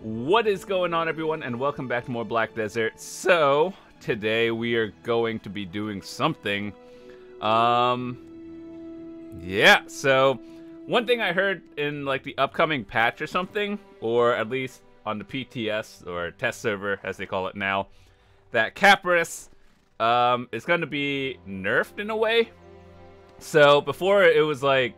What is going on, everyone, and welcome back to more Black Desert. So today we are going to be doing something. So one thing I heard in like the upcoming patch or something, or at least on the PTS or test server as they call it now, that Capris is going to be nerfed in a way. So before it was like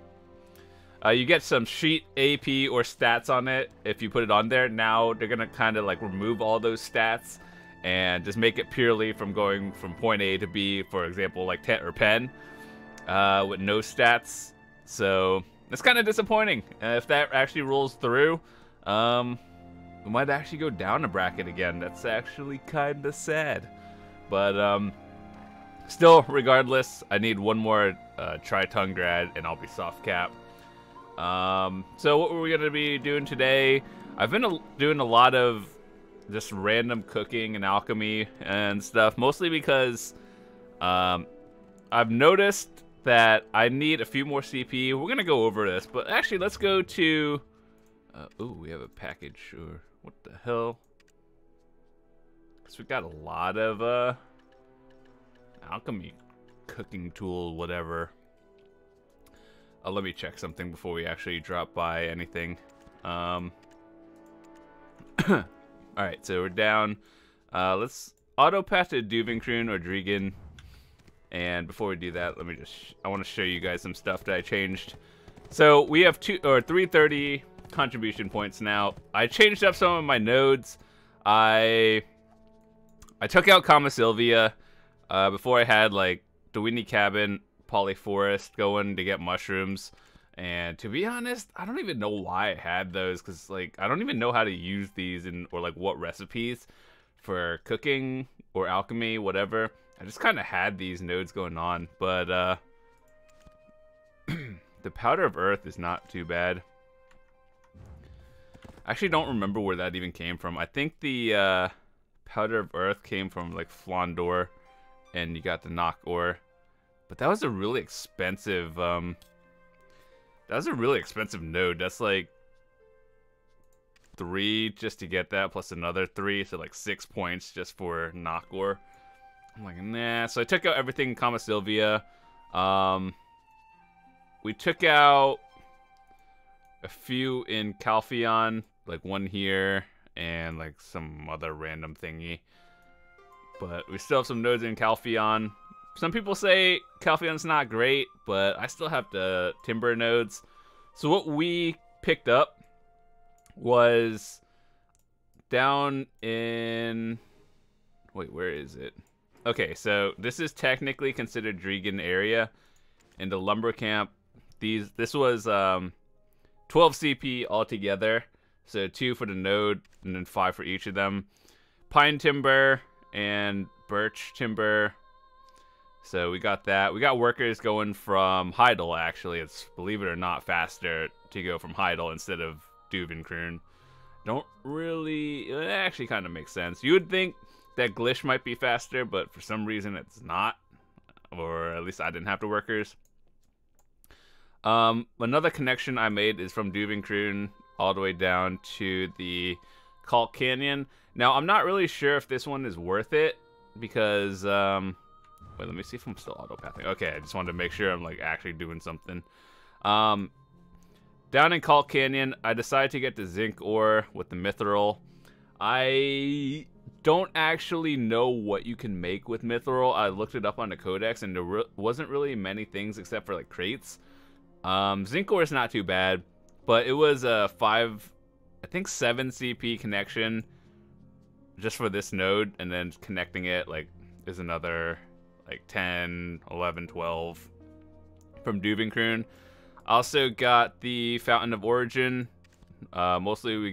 you get some sheet AP or stats on it if you put it on there. Now they're gonna kind of like remove all those stats and just make it purely from going from point A to B, for example, like Tet or Pen, with no stats. So it's kind of disappointing. If that actually rolls through, we might actually go down a bracket again. That's actually kind of sad. But still, regardless, I need one more Tri-Tongue grad and I'll be soft cap. So what we're gonna be doing today, I've been doing a lot of just random cooking and alchemy and stuff, mostly because I've noticed that I need a few more CP. We're gonna go over this, but actually let's go to ooh, we have a package, or what the hell? Because we got a lot of alchemy cooking tool, whatever. Let me check something before we actually drop by anything. Alright, so we're down. Let's auto-path to Drieghan or Drieghan. And before we do that, I want to show you guys some stuff that I changed. So we have 330 contribution points now. I changed up some of my nodes. I took out Kama Sylvia. Before I had like the Windy Cabin, Polyforest going to get mushrooms, and to be honest, I don't even know why I had those, because like I don't even know how to use these or like what recipes for cooking or alchemy, whatever. I just kind of had these nodes going on, but the Powder of Earth is not too bad. I actually don't remember where that even came from. I think the Powder of Earth came from like Flondor, and you got the Knock Ore. But that was a really expensive, node. That's like 3 just to get that, plus another 3, so like 6 points just for Knock Ore. I'm like, nah. So I took out everything in Kama Sylvia. We took out a few in Calpheon, like one here, and like some other random thingy. But we still have some nodes in Calpheon. Some people say Calpheon's not great, but I still have the timber nodes. So what we picked up was down in... Wait, where is it? Okay, so this is technically considered Drieghan area. In the lumber camp, this was 12 CP altogether. So 2 for the node, and then 5 for each of them. Pine timber and birch timber. So we got that. We got workers going from Heidel, actually. It's, believe it or not, faster to go from Heidel instead of Drieghan. Don't really... It actually kind of makes sense. You would think that Glish might be faster, but for some reason it's not. Or at least I didn't have the workers. Another connection I made is from Drieghan all the way down to the Calc Canyon. Now, I'm not really sure if this one is worth it, because... Wait, let me see if I'm still auto-pathing. Okay, I just wanted to make sure I'm like actually doing something. Down in Calc Canyon, I decided to get the zinc ore with the mithril. I don't actually know what you can make with mithril. I looked it up on the codex, and there wasn't really many things except for like crates. Zinc ore is not too bad, but it was a 7 CP connection just for this node, and then connecting it like is another like 10, 11, 12 from Drieghan. Also got the Fountain of Origin. Mostly we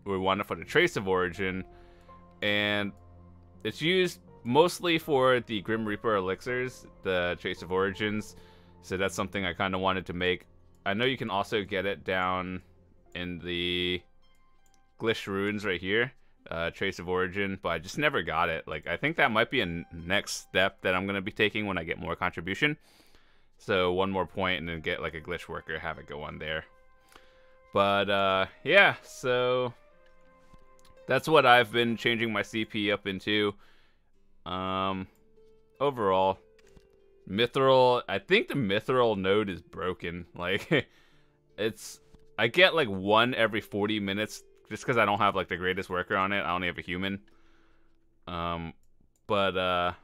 wanted for the Trace of Origin, and it's used mostly for the Grim Reaper elixirs, the Trace of Origins. So that's something I kind of wanted to make. I know you can also get it down in the Glish Ruins right here. Trace of Origin, but I just never got it. Like, I think that might be a next step that I'm going to be taking when I get more contribution. So 1 more point and then get like a glitch worker, have it go on there. But yeah, so That's what I've been changing my CP up into. Overall, Mithril, I think the Mithril node is broken. Like, I get like one every 40 minutes just because I don't have like the greatest worker on it. I only have a human. But I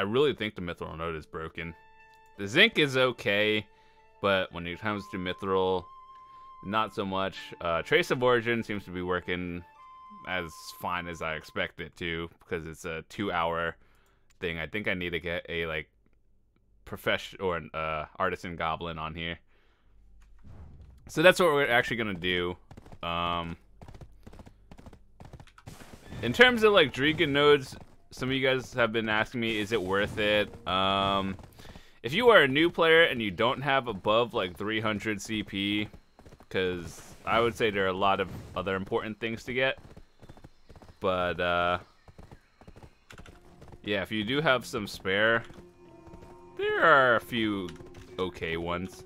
really think the Mithril node is broken. The zinc is okay, but when it comes to Mithril, not so much. Trace of Origin seems to be working as fine as I expect it to, because it's a 2-hour thing. I think I need to get a like professional or an artisan goblin on here. So that's what we're actually gonna do. In terms of like Drieghan nodes, some of you guys have been asking me, is it worth it? If you are a new player and you don't have above like 300 CP, because I would say there are a lot of other important things to get. But yeah, if you do have some spare, there are a few okay ones.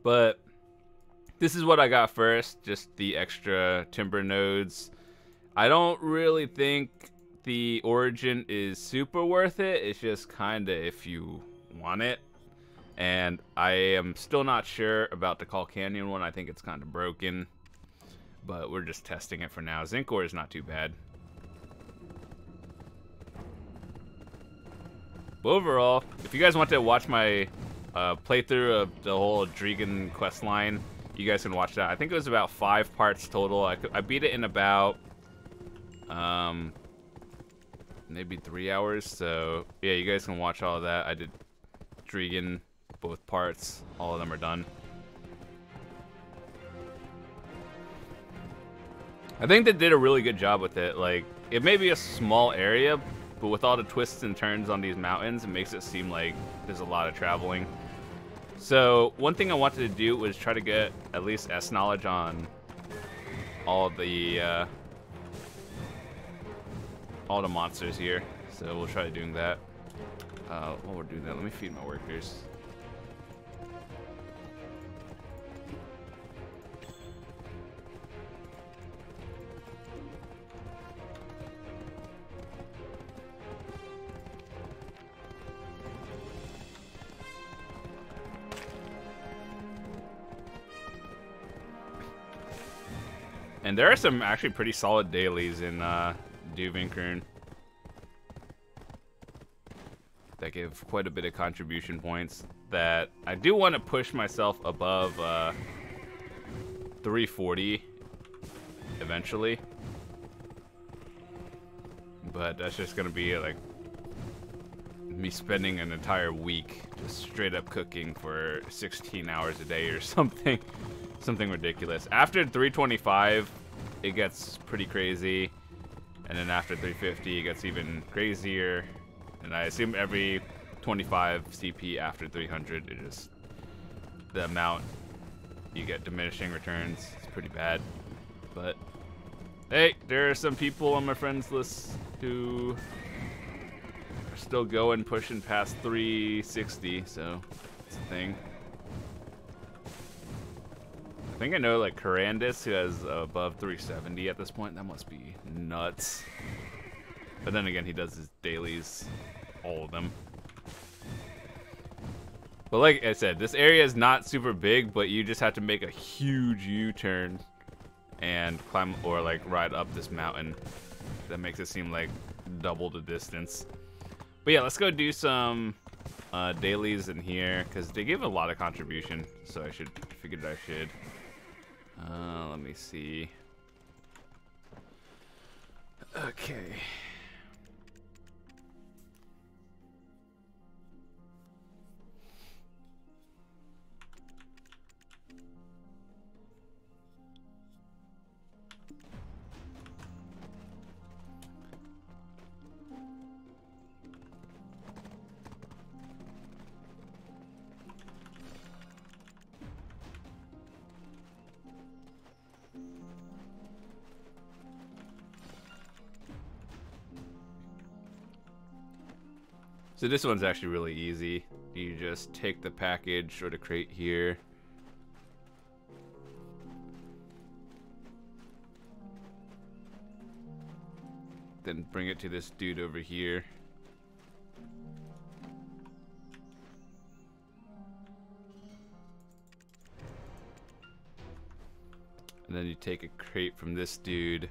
But this is what I got first, just the extra timber nodes. I don't really think the Origin is super worth it. It's just kind of if you want it. And I am still not sure about the Call Canyon one. I think it's kind of broken. But we're just testing it for now. Zinc ore is not too bad. But overall, if you guys want to watch my playthrough of the whole Drieghan quest line, you guys can watch that. I think it was about 5 parts total. I beat it in about maybe 3 hours. So yeah, you guys can watch all of that. I did Drieghan, both parts. All of them are done. I think they did a really good job with it. Like, it may be a small area, but with all the twists and turns on these mountains, it makes it seem like there's a lot of traveling. So one thing I wanted to do was try to get at least S knowledge on all the monsters here. So we'll try doing that. While we're doing that, let me feed my workers. And there are some actually pretty solid dailies in Drieghan that give quite a bit of contribution points that I do want to push myself above 340 eventually. But that's just going to be like me spending an entire week just straight up cooking for 16 hours a day or something. Something ridiculous. After 325, it gets pretty crazy. And then after 350, it gets even crazier. And I assume every 25 CP after 300, it just, the amount you get diminishing returns is pretty bad. But hey, there are some people on my friends list who are still going, pushing past 360, so it's a thing. I think I know like Corandis, who has above 370 at this point. That must be nuts. But then again, he does his dailies, all of them. But like I said, this area is not super big, but you just have to make a huge U-turn and climb or like ride up this mountain. That makes it seem like double the distance. But yeah, let's go do some dailies in here because they give a lot of contribution. So I figured I should. Let me see. Okay. So this one's actually really easy. You just take the package or the crate here. then bring it to this dude over here. And then you take a crate from this dude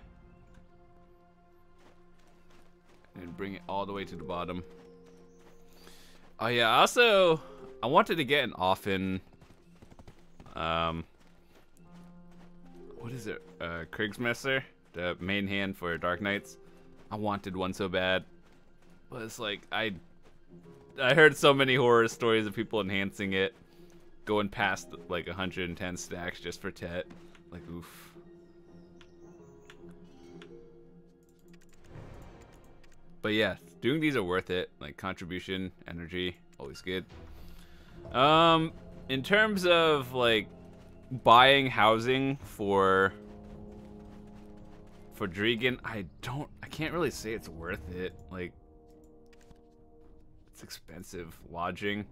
and bring it all the way to the bottom. Oh yeah, also I wanted to get an often what is it? Kriegsmesser, the main hand for Dark Knights. I wanted one so bad. But it's like I heard so many horror stories of people enhancing it, going past like 110 stacks just for Tet. Like, oof. But yeah, doing these are worth it. Like, contribution, energy, always good. In terms of like buying housing for Drieghan, I can't really say it's worth it. Like, it's expensive. Lodging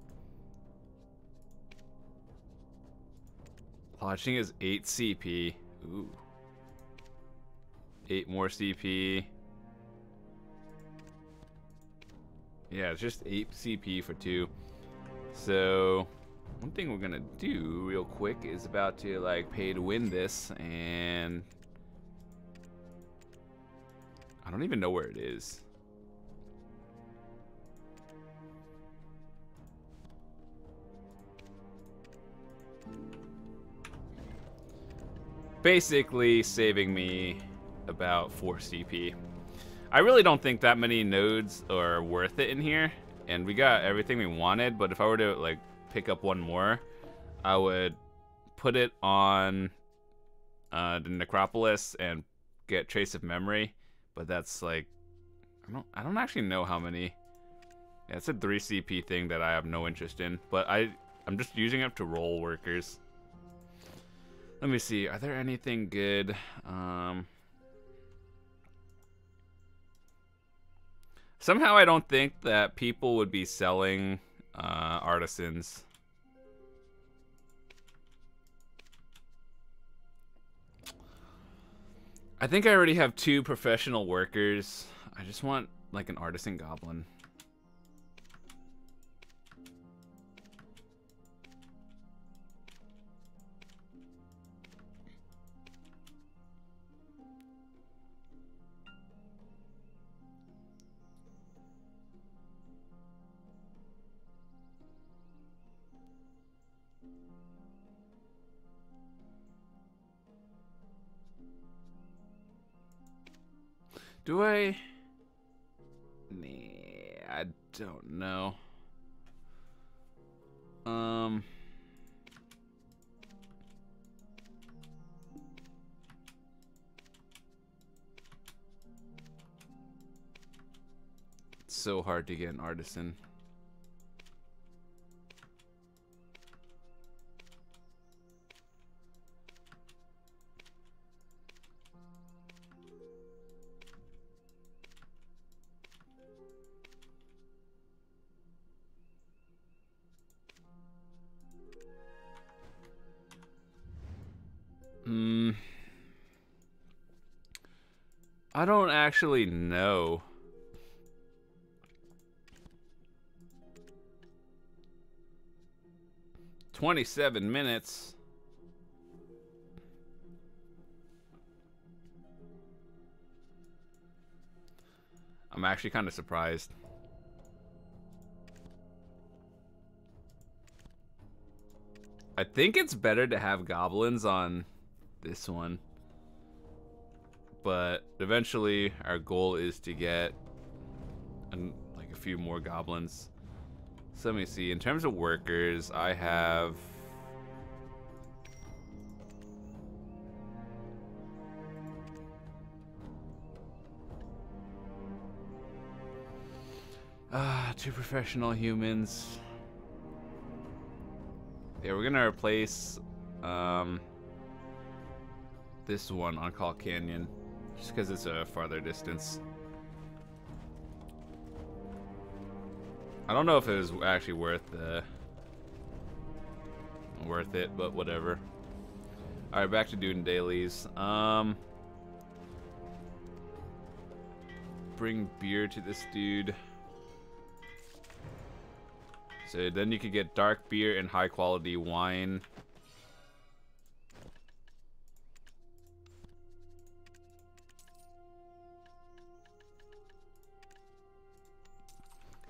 is 8 CP. Ooh. 8 more CP. Yeah, it's just 8 CP for 2. So, one thing we're gonna do real quick is about to like pay to win this, and I don't even know where it is. Basically saving me about 4 CP. I really don't think that many nodes are worth it in here, and we got everything we wanted, but if I were to like pick up one more, I would put it on the Necropolis and get Trace of Memory, but that's like I don't actually know how many. Yeah, it's a 3 CP thing that I have no interest in, but I'm just using it to roll workers. Let me see, are there anything good? Somehow I don't think that people would be selling artisans. I think I already have 2 professional workers. I just want like an artisan goblin. Do I? Nah, I don't know. It's so hard to get an artisan. I don't actually know. $27 minutes. I'm actually kind of surprised. I think it's better to have goblins on this one. But eventually our goal is to get like a few more goblins. So let me see, in terms of workers, I have two professional humans. Yeah, we're gonna replace this one on Call Canyon. Just because it's a farther distance. I don't know if it was actually worth it, but whatever. All right, back to doing dailies. bring beer to this dude. So then you could get dark beer and high quality wine.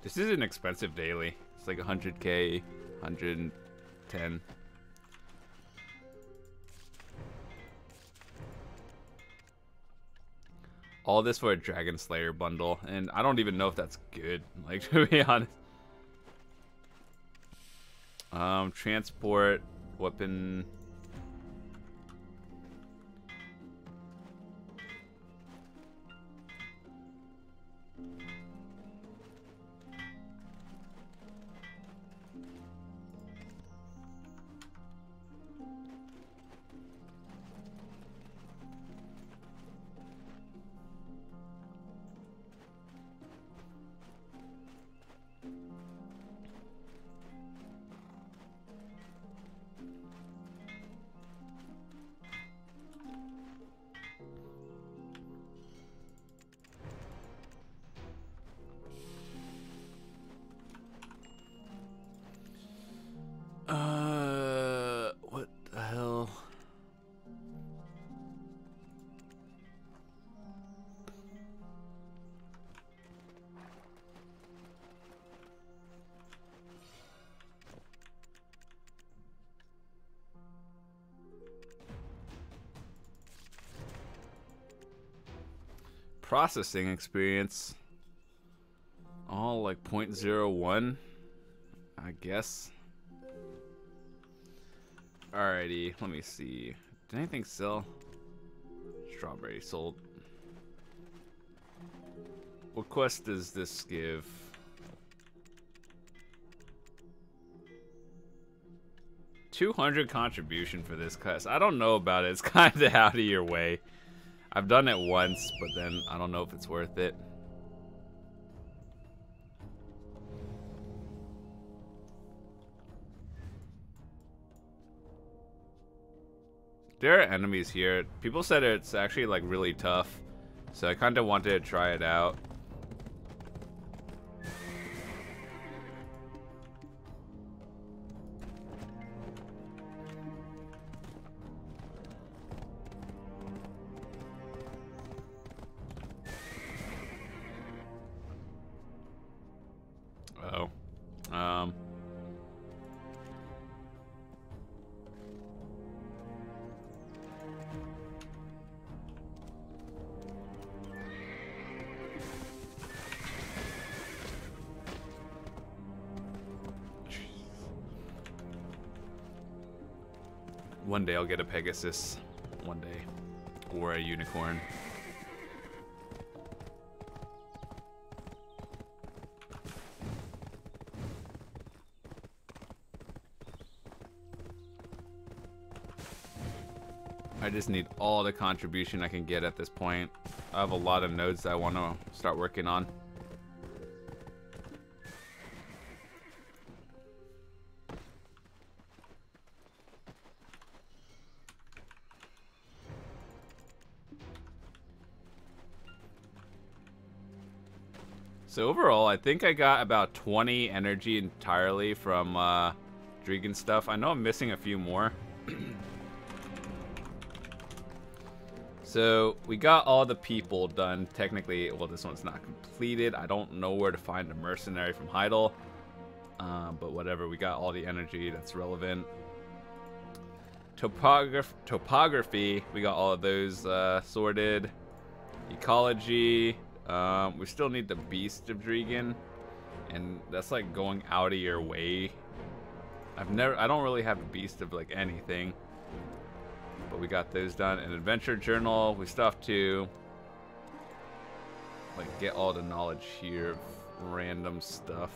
This is an expensive daily. It's like 100k, 110. All this for a Dragon Slayer bundle, and I don't even know if that's good, like, to be honest. Transport, weapon. What the hell? Processing experience. All like 0.01, I guess. Alrighty, let me see. Did anything sell? Strawberry sold. What quest does this give? $200 contribution for this quest. I don't know about it. It's kind of out of your way. I've done it once, but then I don't know if it's worth it. There are enemies here. People said it's actually like really tough, so I kind of wanted to try it out. Oh. One day I'll get a Pegasus. One day. Or a unicorn. I just need all the contribution I can get at this point. I have a lot of nodes that I want to start working on. So overall, I think I got about 20 energy entirely from Drieghan stuff. I know I'm missing a few more. So we got all the people done. Technically, well, this one's not completed. I don't know where to find a mercenary from Heidel. But whatever, we got all the energy that's relevant. Topography, we got all of those sorted. Ecology, we still need the Beast of Drieghan, and that's like going out of your way. I don't really have a Beast of like anything, but we got those done. And Adventure Journal, we still have to like get all the knowledge here of random stuff.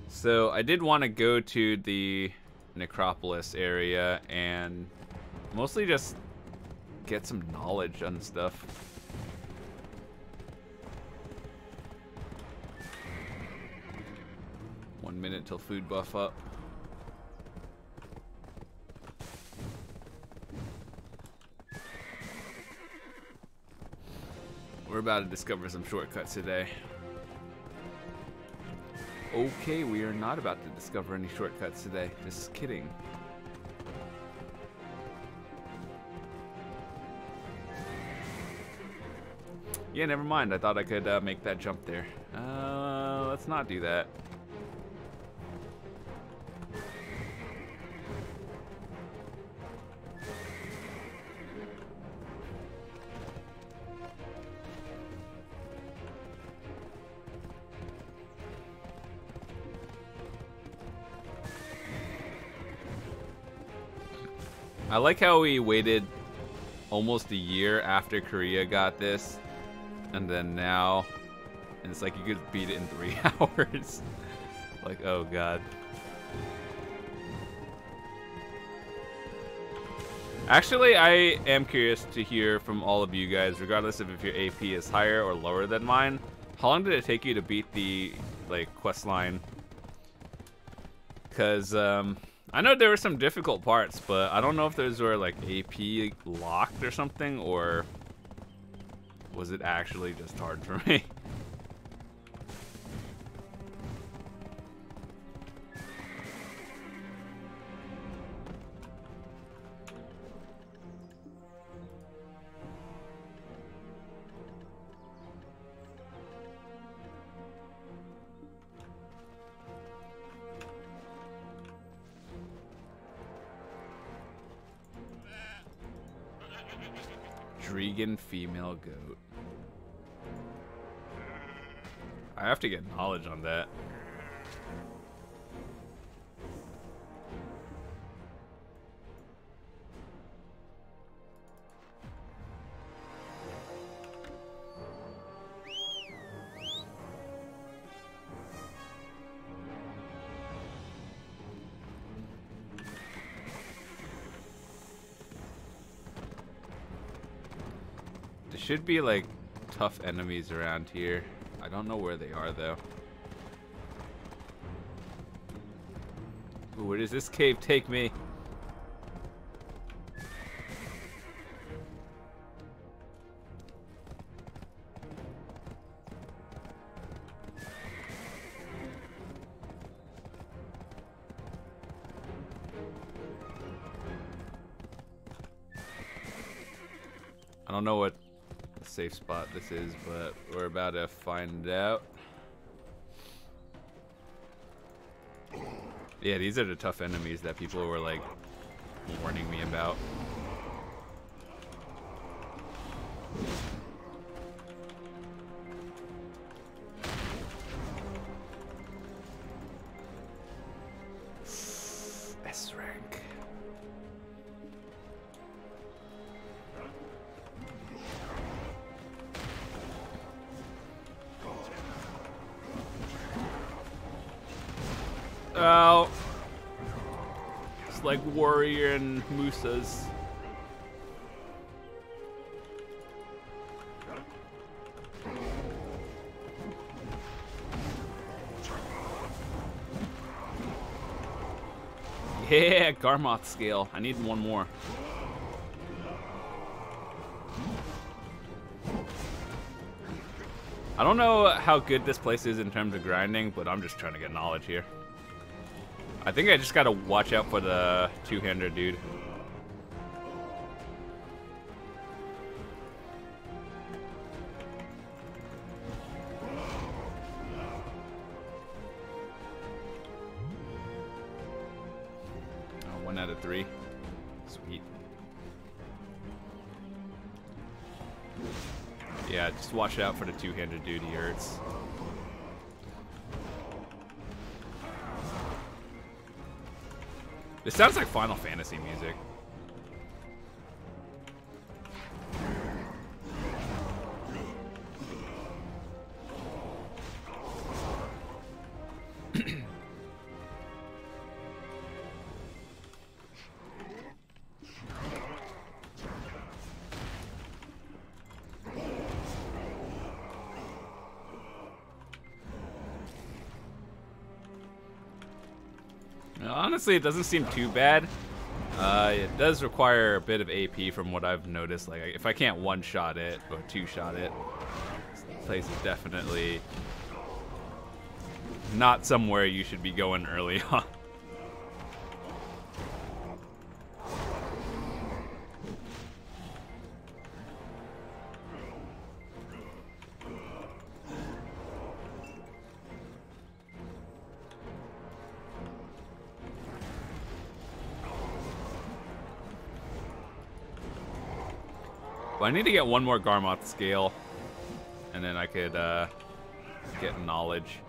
So I did want to go to the Necropolis area and mostly just get some knowledge on stuff. One minute till food buff up. We're about to discover some shortcuts today. Okay, we are not about to discover any shortcuts today. Just kidding. Yeah, never mind. I thought I could make that jump there. Let's not do that. I like how we waited almost a year after Korea got this, and then now, and it's like you could beat it in 3 hours. Like, oh god. Actually, I am curious to hear from all of you guys, regardless of if your AP is higher or lower than mine. How long did it take you to beat the, like, quest line? Because, I know there were some difficult parts, but I don't know if those were like AP locked or something, or was it actually just hard for me? Drieghan female goat. I have to get knowledge on that. Should be like tough enemies around here. I don't know where they are though. Ooh, where does this cave take me? I don't know what safe spot this is, but we're about to find out. Yeah, these are the tough enemies that people were like warning me about. S rank. Oh, it's like Warrior and Musa's. Yeah, Garmoth scale. I need one more. I don't know how good this place is in terms of grinding, but I'm just trying to get knowledge here. I think I just gotta watch out for the two-hander dude. Oh, 1 out of 3. Sweet. Yeah, just watch out for the two-hander dude, he hurts. This sounds like Final Fantasy music. Honestly, it doesn't seem too bad. It does require a bit of AP from what I've noticed. Like, if I can't one-shot it or two-shot it, place is definitely not somewhere you should be going early on. Well, I need to get one more Garmoth scale, and then I could get knowledge.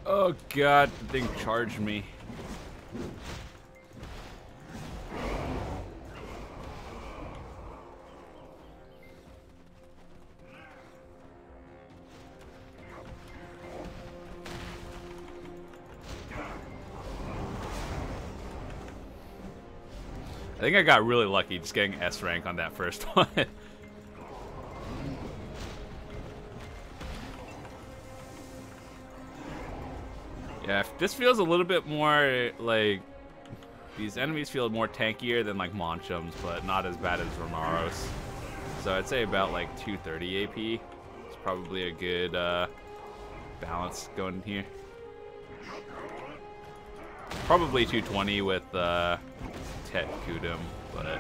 Oh god, the thing charged me. I think I got really lucky just getting S rank on that first one. Yeah, this feels a little bit more like these enemies feel more tankier than like Monchums, but not as bad as Romaros. So I'd say about like 230 AP. It's probably a good balance going here. Probably 220 with Tet Kudum, but I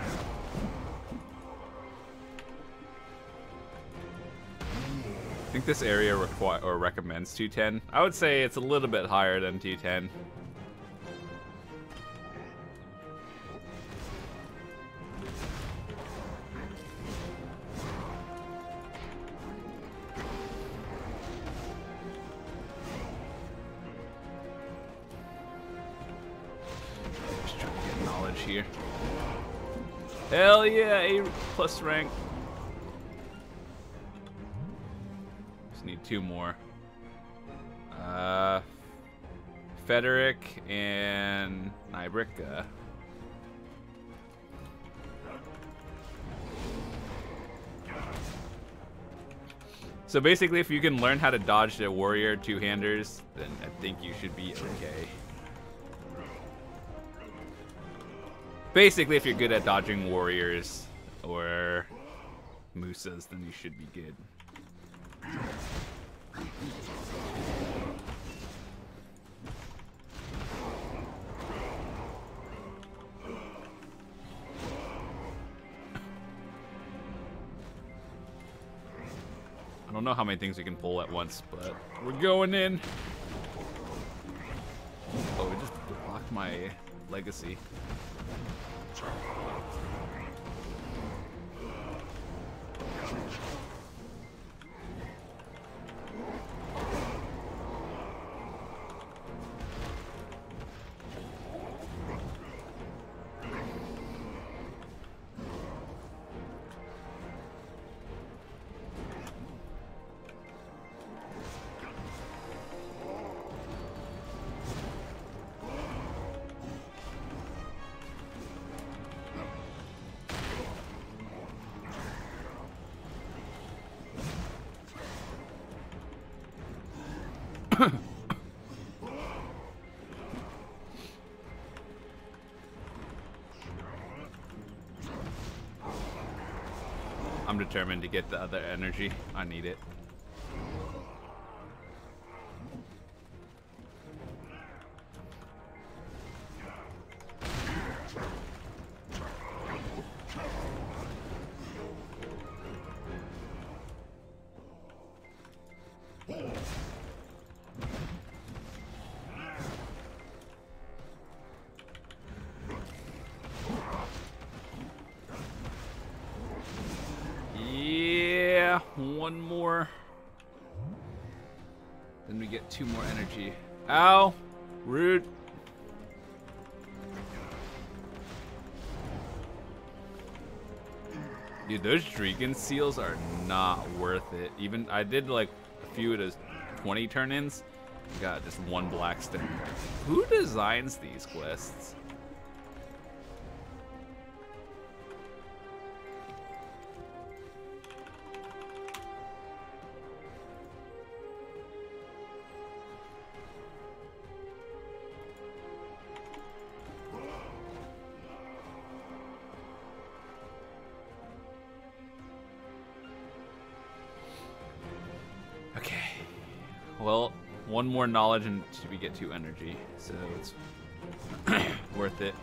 think this area recommends 210. I would say it's a little bit higher than 210. Just trying to get knowledge here. Hell yeah, A+ rank. Need 2 more. Federic and Nybrika. So basically, if you can learn how to dodge the warrior two-handers, then I think you should be okay. Basically, if you're good at dodging warriors or Musas, then you should be good. I don't know how many things we can pull at once, but we're going in. Oh, it just blocked my legacy. I'm determined to get the other energy. I need it. One more. Then we get 2 more energy. Ow! Rude. Dude, those Drieghan seals are not worth it. Even I did like a few of those 20 turn-ins. Got just 1 black stone. Who designs these quests? Okay. Well, 1 more knowledge and we get 2 energy, so it's worth it.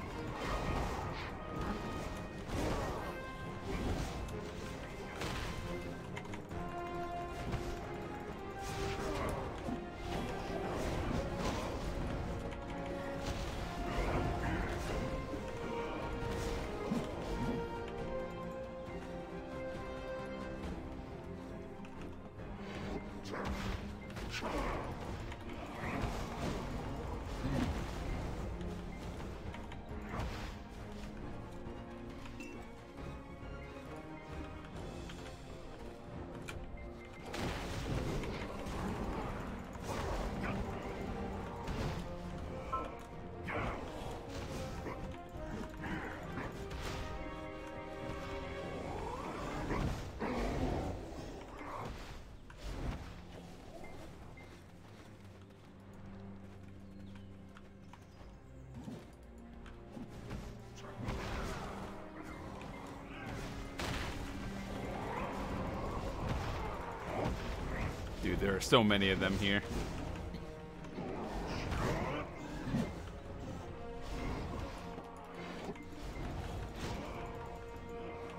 Dude, there are so many of them here.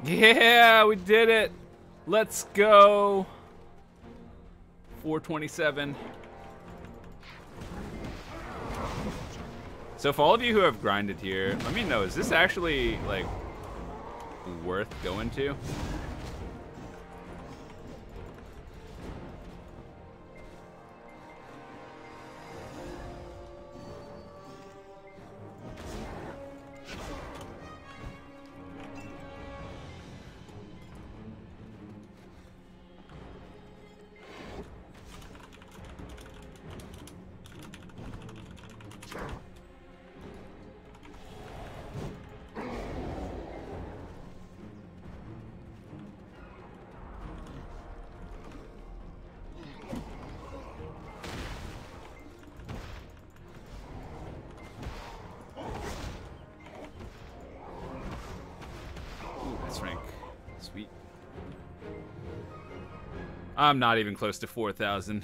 Yeah, we did it. Let's go. 427. So for all of you who have grinded here, let me know, is this actually like worth going to? Rank. Sweet. I'm not even close to 4,000.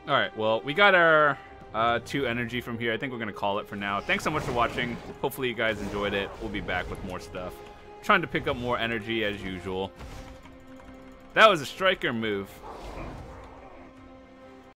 Alright, well, we got our 2 energy from here. I think we're going to call it for now. Thanks so much for watching. Hopefully you guys enjoyed it. We'll be back with more stuff. Trying to pick up more energy as usual. That was a striker move.